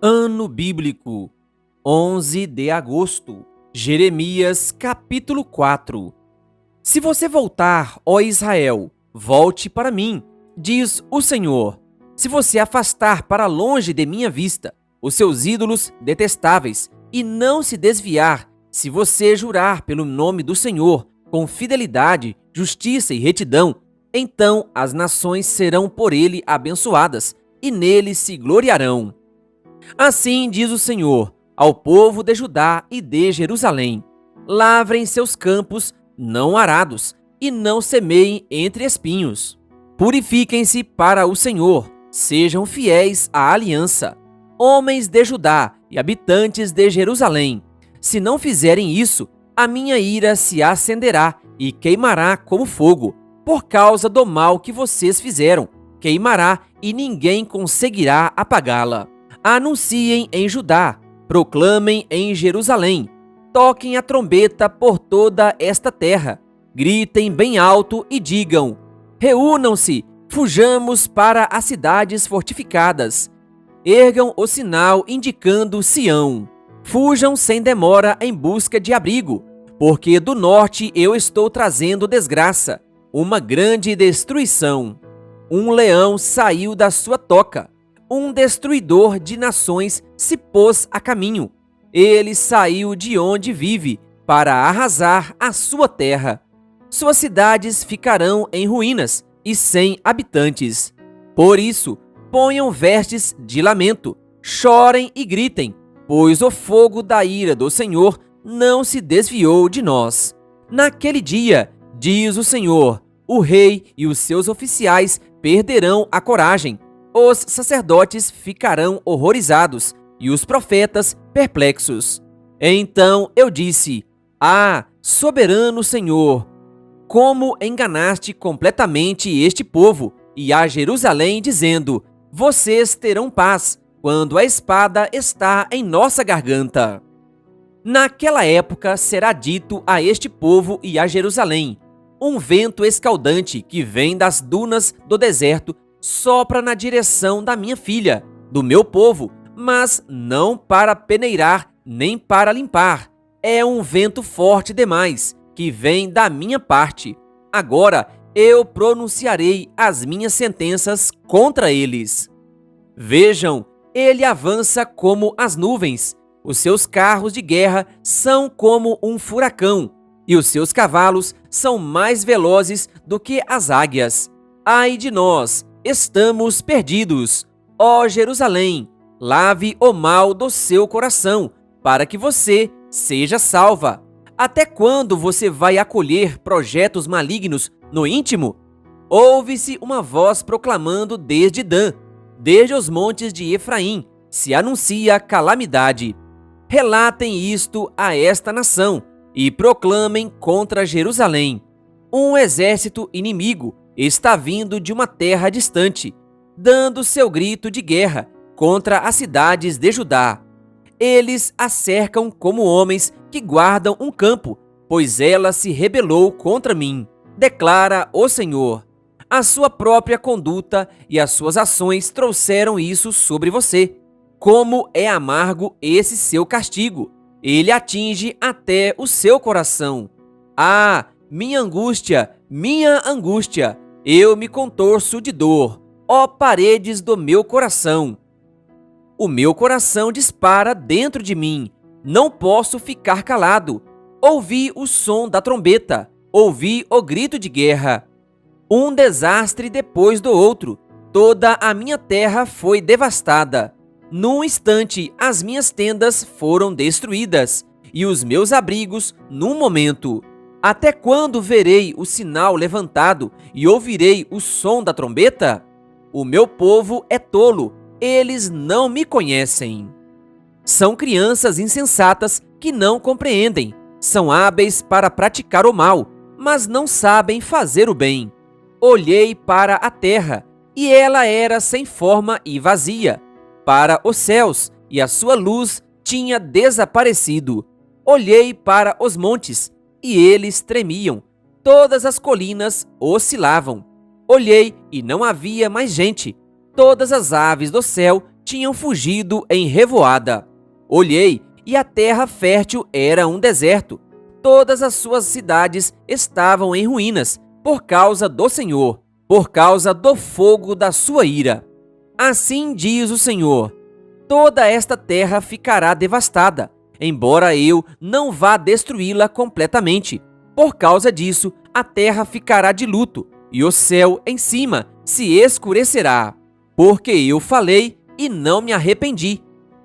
Ano Bíblico, 11 de agosto. Jeremias, capítulo 4. Se você voltar, ó Israel, volte para mim, diz o Senhor. Se você afastar para longe de minha vista os seus ídolos detestáveis e não se desviar, se você jurar pelo nome do Senhor com fidelidade, justiça e retidão, então as nações serão por ele abençoadas e nele se gloriarão. Assim diz o Senhor ao povo de Judá e de Jerusalém: lavrem seus campos não arados e não semeiem entre espinhos. Purifiquem-se para o Senhor, sejam fiéis à aliança. Homens de Judá e habitantes de Jerusalém, se não fizerem isso, a minha ira se acenderá e queimará como fogo, por causa do mal que vocês fizeram. Queimará e ninguém conseguirá apagá-la. Anunciem em Judá, proclamem em Jerusalém, toquem a trombeta por toda esta terra, gritem bem alto e digam: reúnam-se, fujamos para as cidades fortificadas. Ergam o sinal indicando Sião. Fujam sem demora em busca de abrigo, porque do norte eu estou trazendo desgraça, uma grande destruição. Um leão saiu da sua toca. Um destruidor de nações se pôs a caminho. Ele saiu de onde vive para arrasar a sua terra. Suas cidades ficarão em ruínas e sem habitantes. Por isso, ponham vestes de lamento, chorem e gritem, pois o fogo da ira do Senhor não se desviou de nós. Naquele dia, diz o Senhor, o rei e os seus oficiais perderão a coragem. Os sacerdotes ficarão horrorizados e os profetas perplexos. Então eu disse: ah, soberano Senhor, como enganaste completamente este povo e a Jerusalém, dizendo: vocês terão paz, quando a espada está em nossa garganta. Naquela época será dito a este povo e a Jerusalém: um vento escaldante que vem das dunas do deserto sopra na direção da minha filha, do meu povo, mas não para peneirar nem para limpar. É um vento forte demais, que vem da minha parte. Agora eu pronunciarei as minhas sentenças contra eles. Vejam, ele avança como as nuvens, os seus carros de guerra são como um furacão, e os seus cavalos são mais velozes do que as águias. Ai de nós! Estamos perdidos. Ó Jerusalém, lave o mal do seu coração, para que você seja salva. Até quando você vai acolher projetos malignos no íntimo? Ouve-se uma voz proclamando desde Dan, desde os montes de Efraim, se anuncia calamidade. Relatem isto a esta nação e proclamem contra Jerusalém. Um exército inimigo está vindo de uma terra distante, dando seu grito de guerra contra as cidades de Judá. Eles a cercam como homens que guardam um campo, pois ela se rebelou contra mim, declara o Senhor. A sua própria conduta e as suas ações trouxeram isso sobre você. Como é amargo esse seu castigo! Ele atinge até o seu coração. Ah, minha angústia! Eu me contorço de dor, ó paredes do meu coração. O meu coração dispara dentro de mim, não posso ficar calado. Ouvi o som da trombeta, ouvi o grito de guerra. Um desastre depois do outro, toda a minha terra foi devastada. Num instante, as minhas tendas foram destruídas, e os meus abrigos num momento. Até quando verei o sinal levantado e ouvirei o som da trombeta? O meu povo é tolo, eles não me conhecem. São crianças insensatas que não compreendem, são hábeis para praticar o mal, mas não sabem fazer o bem. Olhei para a terra, e ela era sem forma e vazia, para os céus, e a sua luz tinha desaparecido. Olhei para os montes, e eles tremiam, todas as colinas oscilavam. Olhei e não havia mais gente, todas as aves do céu tinham fugido em revoada. Olhei, e a terra fértil era um deserto. Todas as suas cidades estavam em ruínas, por causa do Senhor, por causa do fogo da sua ira. Assim diz o Senhor: toda esta terra ficará devastada, embora eu não vá destruí-la completamente. Por causa disso, a terra ficará de luto, e o céu em cima se escurecerá. Porque eu falei e não me arrependi.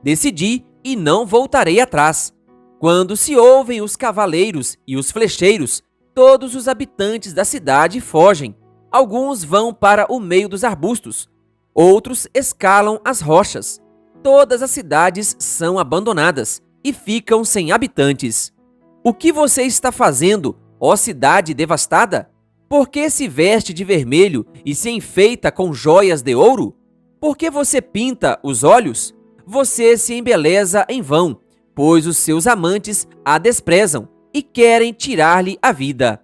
Decidi e não voltarei atrás. Quando se ouvem os cavaleiros e os flecheiros, todos os habitantes da cidade fogem. Alguns vão para o meio dos arbustos, outros escalam as rochas. Todas as cidades são abandonadas e ficam sem habitantes. O que você está fazendo, ó cidade devastada? Por que se veste de vermelho e se enfeita com joias de ouro? Por que você pinta os olhos? Você se embeleza em vão, pois os seus amantes a desprezam e querem tirar-lhe a vida.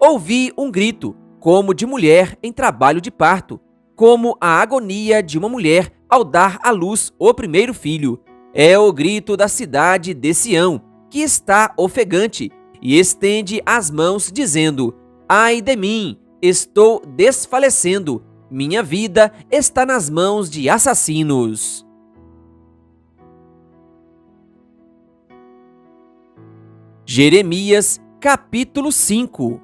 Ouvi um grito, como de mulher em trabalho de parto, como a agonia de uma mulher ao dar à luz o primeiro filho. É o grito da cidade de Sião, que está ofegante, e estende as mãos, dizendo: ai de mim, estou desfalecendo, minha vida está nas mãos de assassinos. Jeremias, capítulo 5.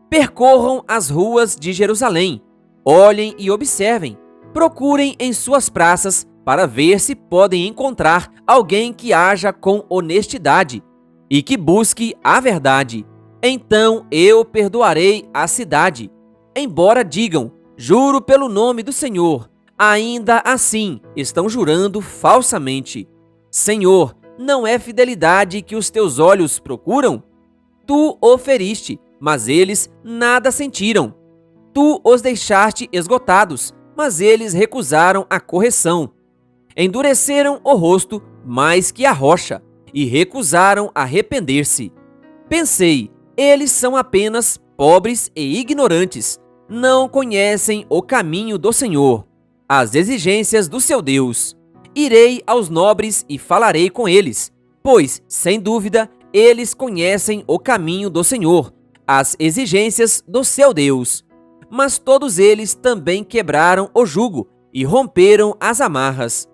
Percorram as ruas de Jerusalém, olhem e observem, procurem em suas praças para ver se podem encontrar alguém que haja com honestidade e que busque a verdade. Então eu perdoarei a cidade. Embora digam: juro pelo nome do Senhor, ainda assim estão jurando falsamente. Senhor, não é fidelidade que os teus olhos procuram? Tu o feriste, mas eles nada sentiram. Tu os deixaste esgotados, mas eles recusaram a correção. Endureceram o rosto mais que a rocha, e recusaram arrepender-se. Pensei: eles são apenas pobres e ignorantes, não conhecem o caminho do Senhor, as exigências do seu Deus. Irei aos nobres e falarei com eles, pois, sem dúvida, eles conhecem o caminho do Senhor, as exigências do seu Deus. Mas todos eles também quebraram o jugo e romperam as amarras.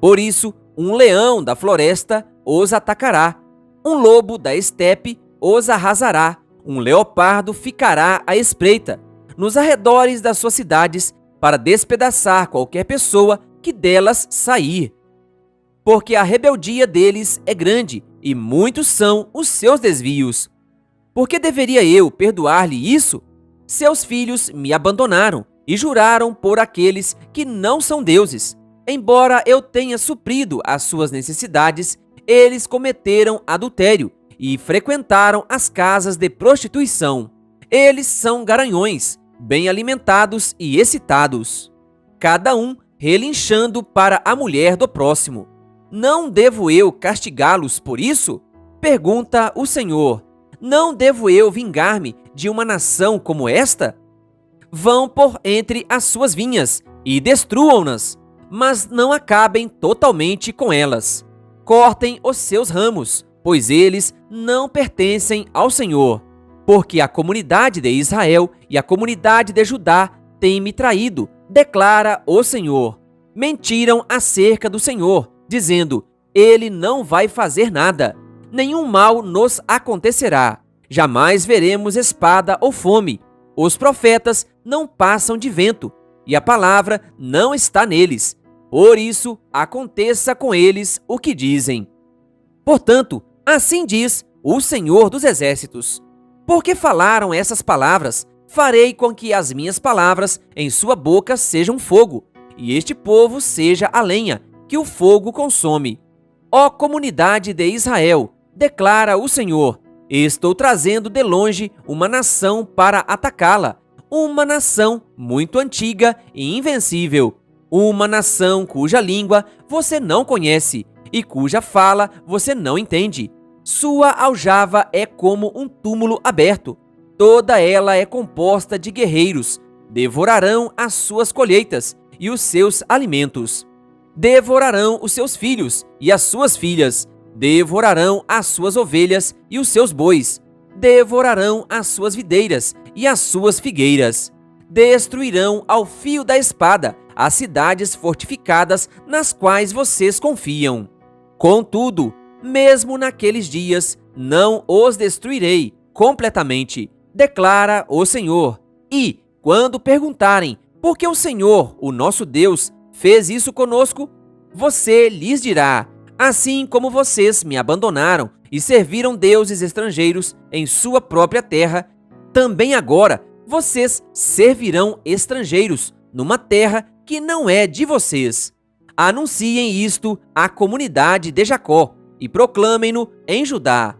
Por isso, um leão da floresta os atacará, um lobo da estepe os arrasará, um leopardo ficará à espreita nos arredores das suas cidades para despedaçar qualquer pessoa que delas sair. Porque a rebeldia deles é grande e muitos são os seus desvios. Por que deveria eu perdoar-lhe isso? Seus filhos me abandonaram e juraram por aqueles que não são deuses. Embora eu tenha suprido as suas necessidades, eles cometeram adultério e frequentaram as casas de prostituição. Eles são garanhões, bem alimentados e excitados, cada um relinchando para a mulher do próximo. Não devo eu castigá-los por isso? Pergunta o Senhor. Não devo eu vingar-me de uma nação como esta? Vão por entre as suas vinhas e destruam-nas, mas não acabem totalmente com elas. Cortem os seus ramos, pois eles não pertencem ao Senhor. Porque a comunidade de Israel e a comunidade de Judá têm me traído, declara o Senhor. Mentiram acerca do Senhor, dizendo: ele não vai fazer nada, nenhum mal nos acontecerá, jamais veremos espada ou fome. Os profetas não passam de vento, e a palavra não está neles. Por isso, aconteça com eles o que dizem. Portanto, assim diz o Senhor dos Exércitos: porque falaram essas palavras, farei com que as minhas palavras em sua boca sejam fogo, e este povo seja a lenha que o fogo consome. Ó comunidade de Israel, declara o Senhor: estou trazendo de longe uma nação para atacá-la, uma nação muito antiga e invencível, uma nação cuja língua você não conhece e cuja fala você não entende. Sua aljava é como um túmulo aberto, toda ela é composta de guerreiros, devorarão as suas colheitas e os seus alimentos. Devorarão os seus filhos e as suas filhas, devorarão as suas ovelhas e os seus bois, devorarão as suas videiras e as suas figueiras. Destruirão ao fio da espada as cidades fortificadas nas quais vocês confiam. Contudo, mesmo naqueles dias, não os destruirei completamente, declara o Senhor. E, quando perguntarem por que o Senhor, o nosso Deus, fez isso conosco, você lhes dirá: assim como vocês me abandonaram e serviram deuses estrangeiros em sua própria terra, também agora vocês servirão estrangeiros numa terra que não é de vocês. Anunciem isto à comunidade de Jacó e proclamem-no em Judá.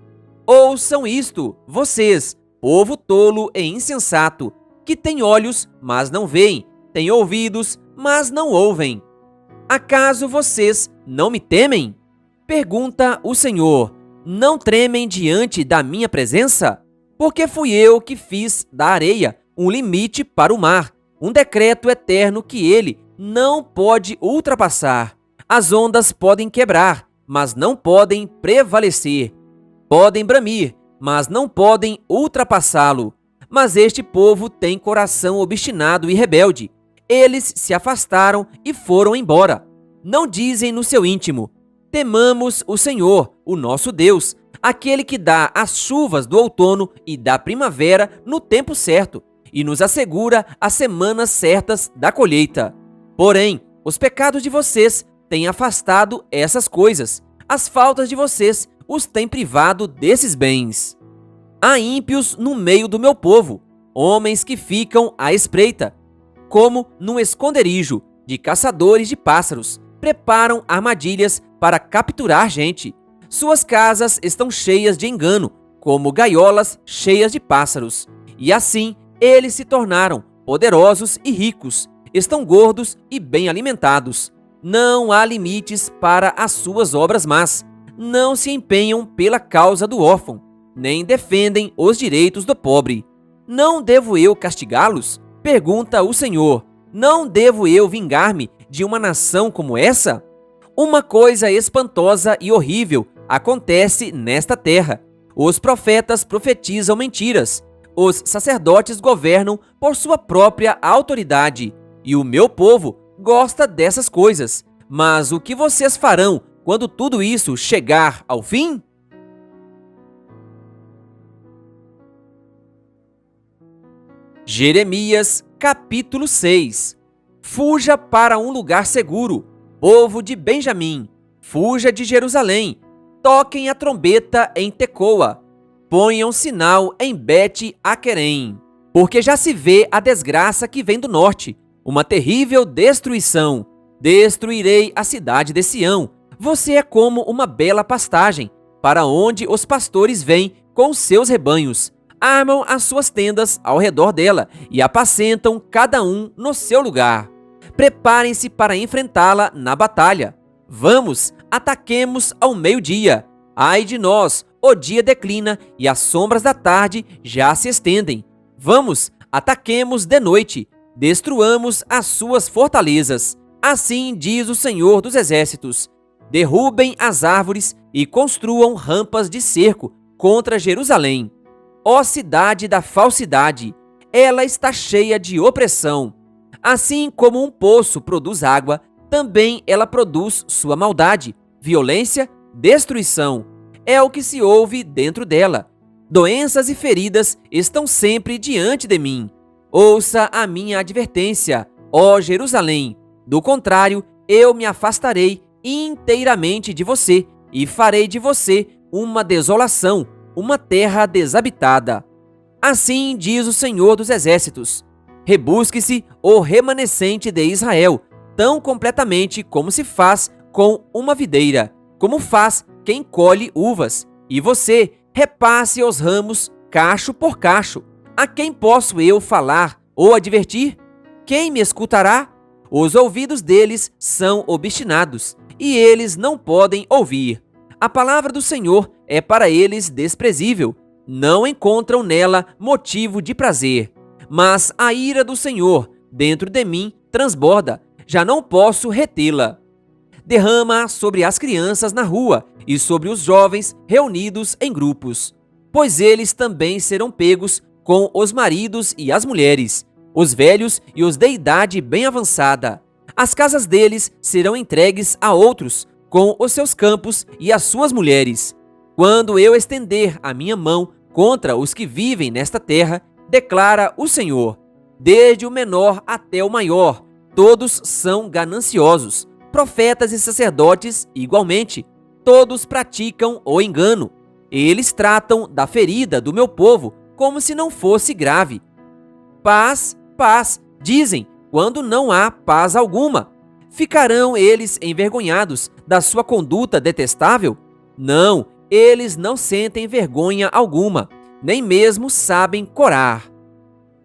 Ouçam isto, vocês, povo tolo e insensato, que tem olhos, mas não veem, tem ouvidos, mas não ouvem. Acaso vocês não me temem? Pergunta o Senhor. Não tremem diante da minha presença? Porque fui eu que fiz da areia um limite para o mar, um decreto eterno que ele não pode ultrapassar. As ondas podem quebrar, mas não podem prevalecer. Podem bramir, mas não podem ultrapassá-lo. Mas este povo tem coração obstinado e rebelde. Eles se afastaram e foram embora. Não dizem no seu íntimo: temamos o Senhor, o nosso Deus, aquele que dá as chuvas do outono e da primavera no tempo certo, e nos assegura as semanas certas da colheita. Porém, os pecados de vocês têm afastado essas coisas. As faltas de vocês os têm privado desses bens. Há ímpios no meio do meu povo, homens que ficam à espreita, como num esconderijo de caçadores de pássaros, preparam armadilhas para capturar gente. Suas casas estão cheias de engano, como gaiolas cheias de pássaros. E assim eles se tornaram poderosos e ricos, estão gordos e bem alimentados. Não há limites para as suas obras más, não se empenham pela causa do órfão, nem defendem os direitos do pobre. Não devo eu castigá-los? Pergunta o Senhor. Não devo eu vingar-me de uma nação como essa? Uma coisa espantosa e horrível acontece nesta terra. Os profetas profetizam mentiras. Os sacerdotes governam por sua própria autoridade. E o meu povo gosta dessas coisas. Mas o que vocês farão quando tudo isso chegar ao fim? Jeremias, capítulo 6. Fuja para um lugar seguro, povo de Benjamim. Fuja de Jerusalém. Toquem a trombeta em Tecoa. Ponham sinal em Bet-Aquerem. Porque já se vê a desgraça que vem do norte, uma terrível destruição. Destruirei a cidade de Sião. Você é como uma bela pastagem, para onde os pastores vêm com seus rebanhos. Armam as suas tendas ao redor dela e apacentam cada um no seu lugar. Preparem-se para enfrentá-la na batalha. Vamos, ataquemos ao meio-dia. Ai de nós, o dia declina e as sombras da tarde já se estendem. Vamos, ataquemos de noite, destruamos as suas fortalezas. Assim diz o Senhor dos Exércitos. Derrubem as árvores e construam rampas de cerco contra Jerusalém. Ó cidade da falsidade, ela está cheia de opressão. Assim como um poço produz água, também ela produz sua maldade, violência, destruição. É o que se ouve dentro dela. Doenças e feridas estão sempre diante de mim. Ouça a minha advertência, ó Jerusalém. Do contrário, eu me afastarei inteiramente de você e farei de você uma desolação, uma terra desabitada. Assim diz o Senhor dos Exércitos. Rebusque-se o remanescente de Israel, tão completamente como se faz com uma videira, como faz quem colhe uvas. E você repasse os ramos, cacho por cacho. A quem posso eu falar ou advertir? Quem me escutará? Os ouvidos deles são obstinados, e eles não podem ouvir. A palavra do Senhor é para eles desprezível, não encontram nela motivo de prazer. Mas a ira do Senhor dentro de mim transborda, já não posso retê-la. derrama sobre as crianças na rua e sobre os jovens reunidos em grupos, pois eles também serão pegos com os maridos e as mulheres, os velhos e os de idade bem avançada. As casas deles serão entregues a outros, com os seus campos e as suas mulheres. Quando eu estender a minha mão contra os que vivem nesta terra, declara o Senhor, desde o menor até o maior, todos são gananciosos, profetas e sacerdotes igualmente, todos praticam o engano. Eles tratam da ferida do meu povo como se não fosse grave. Paz, paz, dizem, quando não há paz alguma. Ficarão eles envergonhados da sua conduta detestável? Não, eles não sentem vergonha alguma, nem mesmo sabem corar.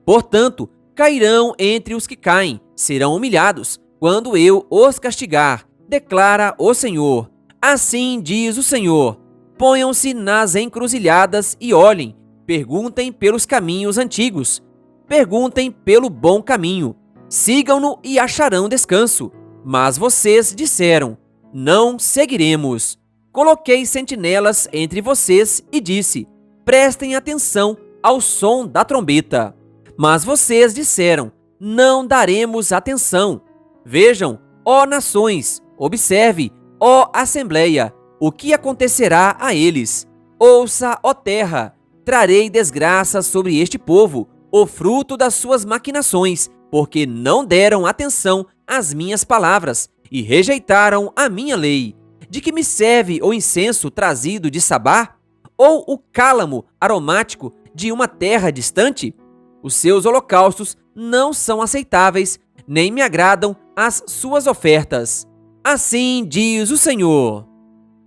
Portanto, cairão entre os que caem, serão humilhados, quando eu os castigar, declara o Senhor. Assim diz o Senhor: ponham-se nas encruzilhadas e olhem, perguntem pelos caminhos antigos, perguntem pelo bom caminho, sigam-no e acharão descanso. Mas vocês disseram: não seguiremos. Coloquei sentinelas entre vocês e disse: prestem atenção ao som da trombeta. Mas vocês disseram: não daremos atenção. Vejam, ó nações, observe, ó assembleia, o que acontecerá a eles. Ouça, ó terra, trarei desgraça sobre este povo, o fruto das suas maquinações, porque não deram atenção às minhas palavras e rejeitaram a minha lei. De que me serve o incenso trazido de Sabá? Ou o cálamo aromático de uma terra distante? Os seus holocaustos não são aceitáveis, nem me agradam as suas ofertas. Assim diz o Senhor: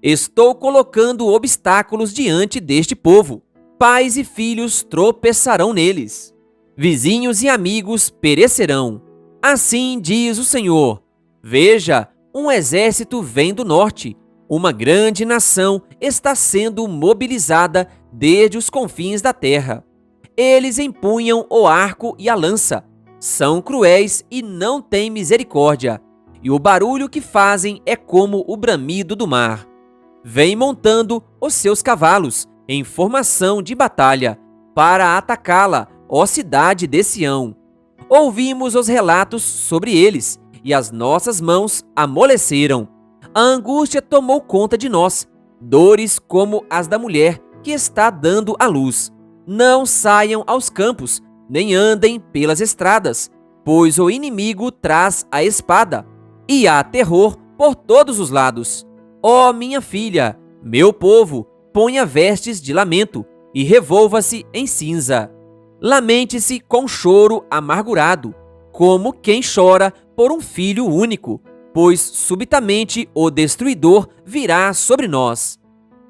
estou colocando obstáculos diante deste povo. Pais e filhos tropeçarão neles. Vizinhos e amigos perecerão. Assim diz o Senhor: veja, um exército vem do norte. Uma grande nação está sendo mobilizada desde os confins da terra. Eles empunham o arco e a lança. São cruéis e não têm misericórdia. E o barulho que fazem é como o bramido do mar. Vêm montando os seus cavalos em formação de batalha para atacá-la, ó cidade de Sião. Ouvimos os relatos sobre eles e as nossas mãos amoleceram. A angústia tomou conta de nós, dores como as da mulher que está dando à luz. Não saiam aos campos, nem andem pelas estradas, pois o inimigo traz a espada, e há terror por todos os lados. Ó minha filha, meu povo, ponha vestes de lamento e revolva-se em cinza. Lamente-se com choro amargurado, como quem chora por um filho único, pois subitamente o destruidor virá sobre nós.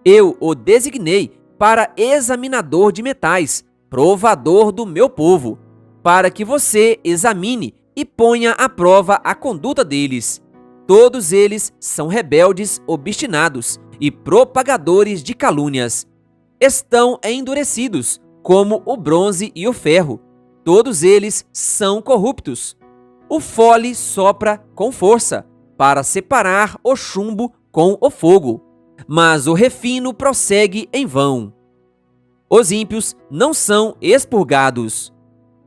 Eu o designei para examinador de metais, provador do meu povo, para que você examine e ponha à prova a conduta deles. Todos eles são rebeldes obstinados e propagadores de calúnias. Estão endurecidos, como o bronze e o ferro. Todos eles são corruptos. O fole sopra com força, para separar o chumbo com o fogo, mas o refino prossegue em vão. Os ímpios não são expurgados.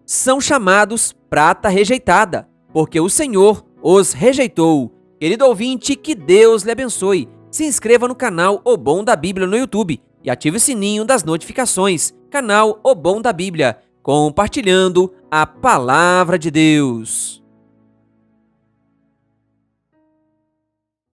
São chamados prata rejeitada, porque o Senhor os rejeitou. Querido ouvinte, que Deus lhe abençoe. Se inscreva no canal O Bom da Bíblia no YouTube e ative o sininho das notificações. Canal O Bom da Bíblia, compartilhando a Palavra de Deus.